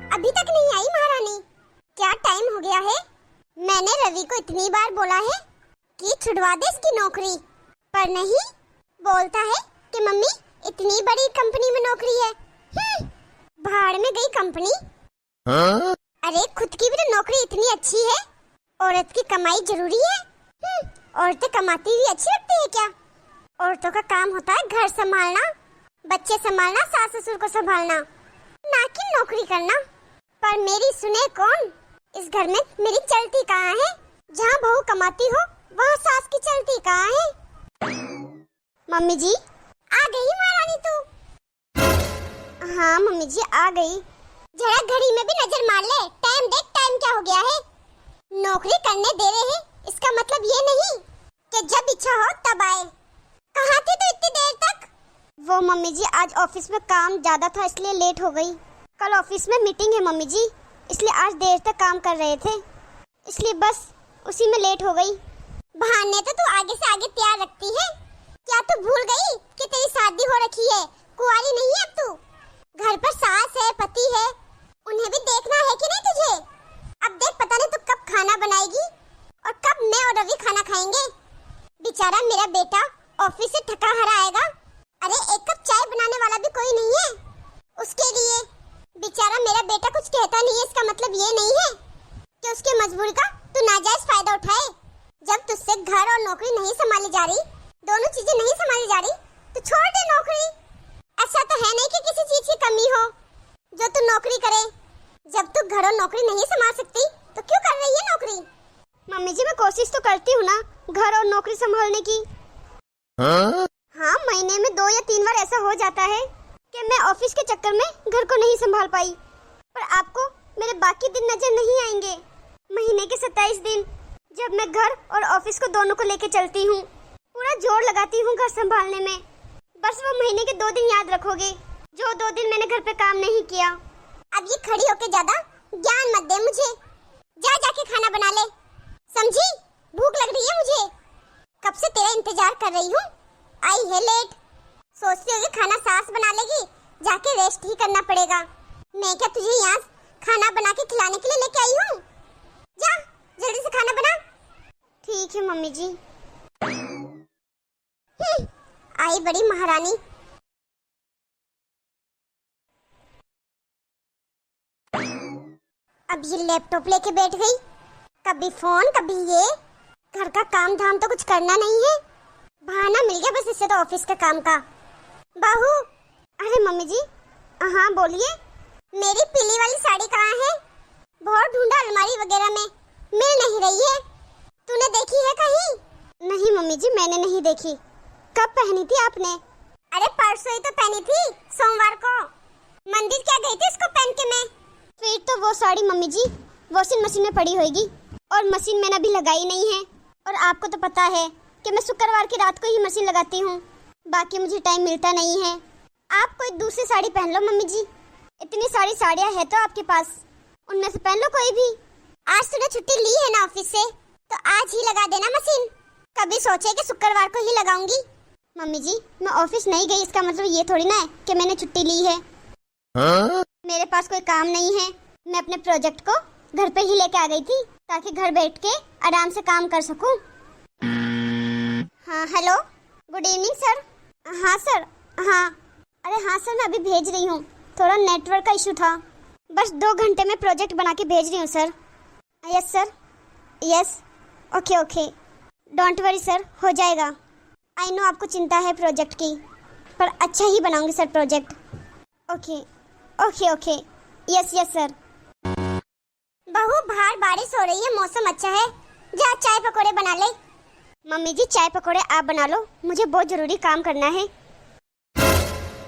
अभी तक नहीं आई महारानी? क्या टाइम हो गया है? मैंने रवि को इतनी बार बोला है कि छुड़वा दे इसकी नौकरी, पर नहीं, बोलता है कि मम्मी इतनी बड़ी कंपनी में नौकरी है। भाड़ में गई कंपनी। हाँ? अरे खुद की भी तो नौकरी इतनी अच्छी है। औरत की कमाई जरूरी है। औरतें कमाती हुई अच्छी लगती है क्या? औरतों का काम होता है घर संभालना, बच्चे संभालना, सास ससुर को संभालना, ना कि नौकरी करना। पर मेरी सुने कौन? इस घर में मेरी चलती कहाँ है? जहाँ बहू कमाती हो वहाँ सास की चलती कहाँ है? मम्मी जी आ गई महारानी तू? हाँ मम्मी जी आ गई। जरा घड़ी में भी नजर मार ले, टाइम देख, टाइम क्या हो गया है। नौकरी करने दे रहे हैं इसका मतलब ये नहीं कि जब इच्छा हो तब आए। कहाँ थी तू इतनी देर तक? वो मम्मी जी आज ऑफिस में काम ज्यादा था इसलिए लेट हो गई। कल ऑफिस में मीटिंग है मम्मी जी, इसलिए आज देर तक काम कर रहे थे, इसलिए बस उसी में लेट हो गई। बहाने तो तू आगे से आगे तैयार रखती है। क्या तू भूल गई कि तेरी शादी हो रखी है, कुंवारी नहीं है अब तू? घर पर सास है, पति है, उन्हें भी देखना है कि नहीं तुझे? अब देख, पता नहीं तू कब खाना बनाएगी और कब मैं और रवि खाना खाएंगे। बेचारा मेरा बेटा ऑफिस से थका हारा आएगा। अरे एक कप चाय बनाने वाला भी कोई नहीं है उसके लिए। बेचारा मेरा बेटा कुछ कहता नहीं है, इसका मतलब ये नहीं है कि उसकी मजबूरी का तू नाजायज फायदा उठाए। जब तुझसे घर और नौकरी नहीं संभाली जा रही, दोनों चीजें नहीं संभाली जा रही, तो छोड़ दे नौकरी। ऐसा तो है नहीं कि किसी चीज की कमी हो जो तू नौकरी करे। जब तू घर और नौकरी नहीं संभाल सकती तो क्यों कर रही है नौकरी? मम्मी जी मैं कोशिश तो करती हूँ ना घर और नौकरी संभालने की। हाँ महीने में 2 या 3 बार ऐसा हो जाता है कि मैं ऑफिस के चक्कर में घर को नहीं संभाल पाई। पर आपको मेरे बाकी दिन नजर नहीं आएंगे। महीने के 27 दिन जब मैं घर और ऑफिस को दोनों को लेके चलती हूँ, पूरा जोर लगाती हूँ घर संभालने में। बस वो महीने के 2 दिन याद रखोगे जो 2 दिन मैंने घर पे काम नहीं किया। अब ये खड़ी होके ज्यादा ज्ञान मत दे मुझे। जा जाके खाना बना ले, समझी? भूख लग रही है मुझे, कब से तेरा इंतजार कर रही हूँ। आई है लेट, सोचती होगी खाना सास बना लेगी, जाके रेस्ट ही करना पड़ेगा। मैं क्या तुझे यहाँ खाना बना के खिलाने के लिए लेके आई हूँ? जा जल्दी से खाना बना। ठीक है मम्मी जी। आई बड़ी महारानी। अब ये लैपटॉप लेके बैठ गई, कभी फोन कभी ये। घर का काम धाम तो कुछ करना नहीं है, बहाना मिल गया बस इससे तो ऑफिस का काम का। बहू। अरे मम्मी जी। हाँ बोलिए। मेरी पीली वाली साड़ी कहाँ है? बहुत ढूंढा अलमारी वगैरह में, मिल नहीं रही है। तूने देखी है कहीं? नहीं मम्मी जी मैंने नहीं देखी। कब पहनी थी आपने? अरे परसों ही तो पहनी थी, सोमवार को। मंदिर क्या गई थी इसको पहन के मैं। फिर तो वो साड़ी मम्मी जी वॉशिंग मशीन में पड़ी होगी और मशीन मैंने अभी लगाई नहीं है। और आपको तो पता है कि मैं शुक्रवार की रात को ही मशीन लगाती हूँ, बाकी मुझे टाइम मिलता नहीं है। आप कोई दूसरी साड़ी पहन लो मम्मी जी, इतनी सारी साड़ियाँ है तो आपके पास, उनमें से पहन लो कोई भी। आज तूने छुट्टी ली है ना ऑफिस से, तो आज ही लगा देना मशीन। कभी सोचे कि शुक्रवार को ही लगाऊंगी। मम्मी जी मैं ऑफिस नहीं गई इसका मतलब ये थोड़ी ना है कि मैंने छुट्टी ली है। मेरे पास कोई काम नहीं है, मैं अपने प्रोजेक्ट को घर पे ही लेके आ गई थी ताकि घर बैठ के आराम से काम कर सकूं। हाँ हेलो, गुड इवनिंग सर। हाँ सर। हाँ अरे हाँ सर मैं अभी भेज रही हूँ, थोड़ा नेटवर्क का इशू था। बस 2 घंटे में प्रोजेक्ट बना के भेज रही हूँ sir. Yes sir, yes, okay okay, don't worry sir, हो जाएगा। आई नो आपको चिंता है प्रोजेक्ट की, पर अच्छा ही बनाऊंगी sir project. Okay okay okay, yes yes sir. बहू बाहर बारिश हो रही है, मौसम अच्छा है, जा चाय पकोड़े बना ले। मम्मी जी चाय पकोड़े आप बना लो, मुझे बहुत जरूरी काम करना है।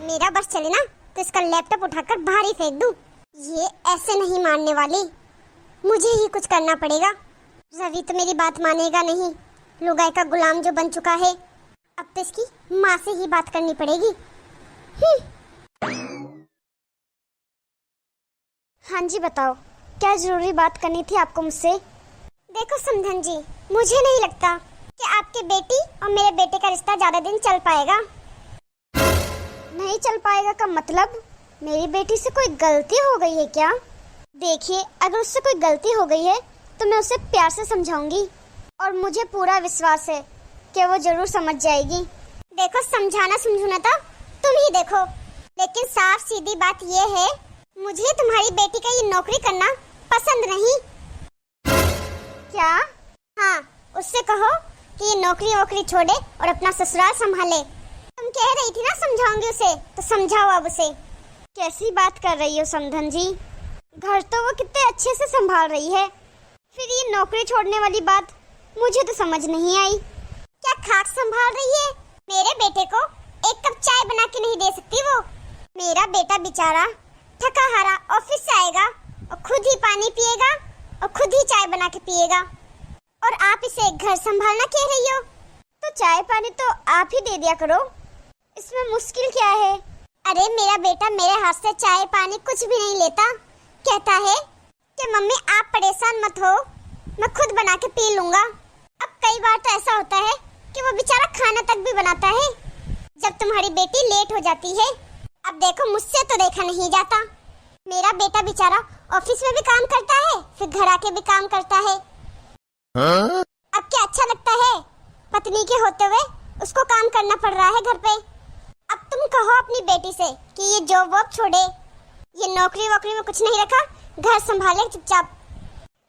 मेरा बस चले ना तो इसका लैपटॉप उठाकर बाहर ही फेंक दूं। ये ऐसे नहीं मानने वाली, मुझे ही कुछ करना पड़ेगा। रवि तो मेरी बात मानेगा नहीं, लुगाई का गुलाम जो बन चुका है। अब तो इसकी माँ से ही बात करनी पड़ेगी। हाँ जी बताओ, क्या जरूरी बात करनी थी आपको मुझसे? देखो समधन जी, मुझे नहीं लगता कि आपके बेटी और मेरे बेटे का रिश्ता ज्यादा दिन चल पाएगा। नहीं चल पाएगा का मतलब मेरी बेटी से कोई गलती हो गई है क्या? देखिए, अगर उससे कोई गलती हो गई है तो मैं उसे प्यार से समझाऊंगी और मुझे पूरा विश्वास है कि वो जरूर समझ जाएगी। देखो, समझाना समझूना तो तुम ही देखो, लेकिन साफ सीधी बात ये है, मुझे तुम्हारी बेटी का ये नौकरी करना पसंद नहीं। क्या? हाँ, उससे कहो कि ये नौकरी वोकरी छोड़े और अपना ससुराल संभाले। तुम कह रही थी ना समझाऊंगी उसे, तो समझाओ अब उसे। कैसी बात कर रही हो समधन जी? घर तो वो कितने अच्छे से संभाल रही है, फिर ये नौकरी छोड़ने वाली बात मुझे तो समझ नहीं आई। क्या खाक संभाल रही है? मेरे बेटे को एक कप चाय बना के नहीं दे सकती वो? मेरा बेटा बेचारा थका हारा ऑफिस से आएगा और खुद ही पानी पिएगा और खुद ही चाय बना के पिएगा, और आप इसे घर संभालना कह रही हो? तो चाय पानी तो आप ही दे दिया करो, इसमें मुश्किल क्या है? अरे मेरा बेटा मेरे हाथ से चाय पानी कुछ भी नहीं लेता, कहता है कि मम्मी आप परेशान मत हो, मैं खुद बना के पी लूंगा। अब कई बार तो ऐसा होता है कि वो बेचारा खाना तक भी बनाता है जब तुम्हारी बेटी लेट हो जाती है। अब देखो, मुझसे तो देखा नहीं जाता, मेरा बेटा बेचारा ऑफिस में भी काम करता है, फिर घर आके भी काम करता है। अब क्या अच्छा लगता है पत्नी के होते हुए उसको काम करना पड़ रहा है घर पे? अब तुम कहो अपनी बेटी से कि ये जॉब वॉब छोड़े, ये नौकरी वोकरी में कुछ नहीं रखा, घर संभाले चुपचाप।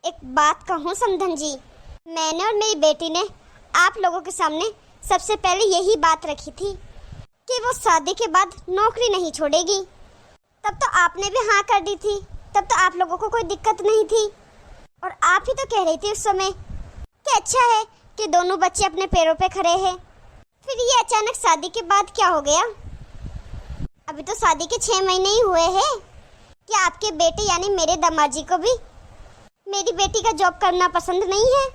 एक बात कहूँ समधन जी, मैंने और मेरी बेटी ने आप लोगों के सामने सबसे पहले यही बात रखी थी कि वो शादी के बाद नौकरी नहीं छोड़ेगी। तब तो आपने भी हाँ कर दी थी, तब तो आप लोगों को कोई दिक्कत नहीं थी, और आप ही तो कह रही थी उस समय कि अच्छा है कि दोनों बच्चे अपने पैरों पे खड़े हैं। फिर ये अचानक शादी के बाद क्या हो गया? अभी तो शादी के 6 महीने ही हुए हैं। क्या आपके बेटे यानी मेरे दामाद जी को भी मेरी बेटी का जॉब करना पसंद नहीं है?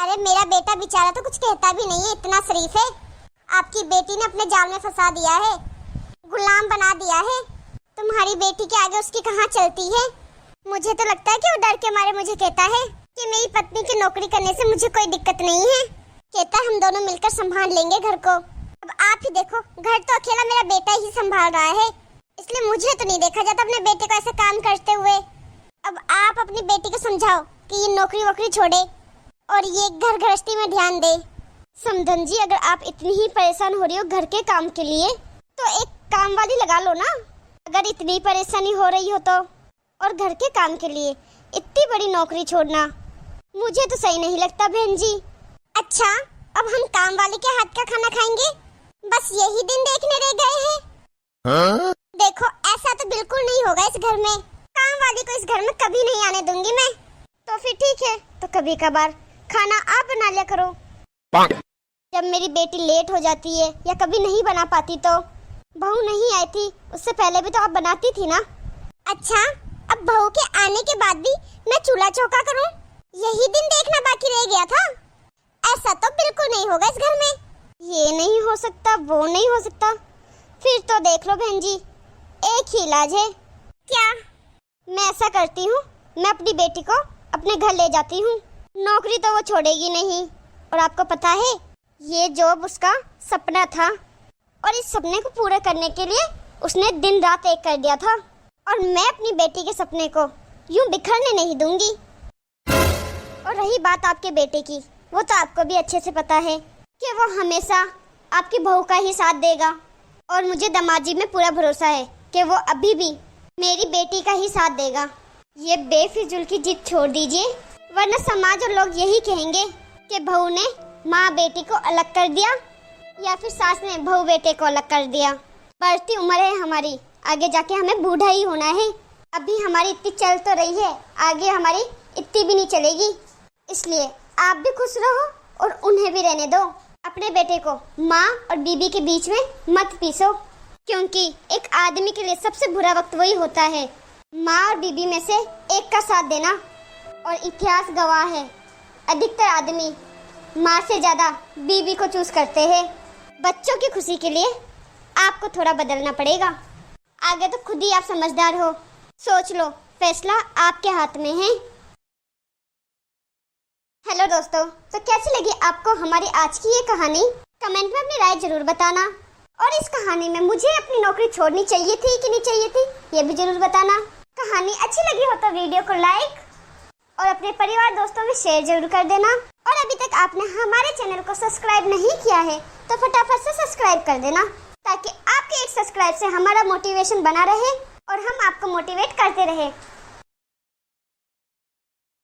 अरे मेरा बेटा बेचारा तो कुछ कहता भी नहीं है, इतना शरीफ है। आपकी बेटी ने अपने जाल में फंसा दिया है, गुलाम बना दिया है। तुम्हारी बेटी के आगे उसकी कहाँ चलती है? मुझे तो लगता है कि वो डर के मारे मुझे कहता है कि मेरी पत्नी की नौकरी करने से मुझे कोई दिक्कत नहीं है, कहता हम दोनों मिलकर संभाल लेंगे घर को। अब आप ही देखो, घर तो अकेला मेरा बेटा ही संभाल रहा है, इसलिए मुझे तो नहीं देखा जाता अपने बेटे को ऐसे काम करते हुए। अब आप अपनी बेटी को समझाओ कि ये नौकरी वोकरी छोड़े और ये घर गृहस्थी में ध्यान दे। समधन जी, अगर आप इतनी ही परेशान हो रही हो घर के काम के लिए, तो एक काम वाली लगा लो ना, अगर इतनी परेशानी हो रही हो तो। और घर के काम के लिए इतनी बड़ी नौकरी छोड़ना मुझे तो सही नहीं लगता बहन जी। अच्छा, अब हम काम वाले के हाथ का खाना खाएंगे? बस यही दिन देखने रह गए हैं? हाँ? देखो, ऐसा तो बिल्कुल नहीं होगा इस घर में। काम वाली को इस घर में कभी नहीं आने दूंगी मैं। तो फिर ठीक है, तो कभी कभार खाना आप बना लिया करो। जब मेरी बेटी लेट हो जाती है या कभी नहीं बना पाती तो बहू नहीं आई थी, उससे पहले भी तो आप बनाती थी ना। अच्छा, अब बहू के आने के बाद भी मैं चूल्हा चौका करूं? यही दिन देखना बाकी रह गया था? ऐसा तो बिल्कुल नहीं होगा इस घर में। ये नहीं हो सकता, वो नहीं हो सकता। फिर तो देख लो बहन जी, एक ही इलाज है। क्या? मैं ऐसा करती हूँ, मैं अपनी बेटी को अपने घर ले जाती हूँ, नौकरी तो वो छोड़ेगी नहीं। और आपको पता है, ये जॉब उसका सपना था, और इस सपने को पूरा करने के लिए उसने दिन रात एक कर दिया था, और मैं अपनी बेटी के सपने को यूं बिखरने नहीं दूंगी। और रही बात आपके बेटे की, वो तो आपको भी अच्छे से पता है कि वो हमेशा आपकी बहू का ही साथ देगा, और मुझे दामाजी में पूरा भरोसा है कि वो अभी भी मेरी बेटी का ही साथ देगा। ये बेफिजूल की जिद छोड़ दीजिए, वरना समाज और लोग यही कहेंगे कि बहू ने माँ बेटी को अलग कर दिया, या फिर सास ने बहू बेटे को अलग कर दिया। बढ़ती उम्र है हमारी, आगे जाके हमें बूढ़ा ही होना है। अभी हमारी इतनी चल तो रही है, आगे हमारी इतनी भी नहीं चलेगी। इसलिए आप भी खुश रहो और उन्हें भी रहने दो। अपने बेटे को माँ और बीबी के बीच में मत पीसो, क्योंकि एक आदमी के लिए सबसे बुरा वक्त वही होता है, माँ और बीबी में से एक का साथ देना। और इतिहास गवाह है, अधिकतर आदमी माँ से ज्यादा बीबी को चूज करते हैं। बच्चों की खुशी के लिए आपको थोड़ा बदलना पड़ेगा। आगे तो खुद ही आप समझदार हो, सोच लो, फैसला आपके हाथ में है। हेलो दोस्तों, तो कैसी लगी आपको हमारी आज की ये कहानी? कमेंट में अपनी राय जरूर बताना। और इस कहानी में मुझे अपनी नौकरी छोड़नी चाहिए थी कि नहीं चाहिए थी, ये भी जरूर बताना। कहानी अच्छी लगी हो तो वीडियो को लाइक और अपने परिवार दोस्तों में शेयर जरूर कर देना। और अभी तक आपने हमारे चैनल को सब्सक्राइब नहीं किया है तो फटाफट से सब्सक्राइब कर देना, ताकि आपके एक सब्सक्राइब से हमारा मोटिवेशन बना रहे और हम आपको मोटिवेट करते रहे।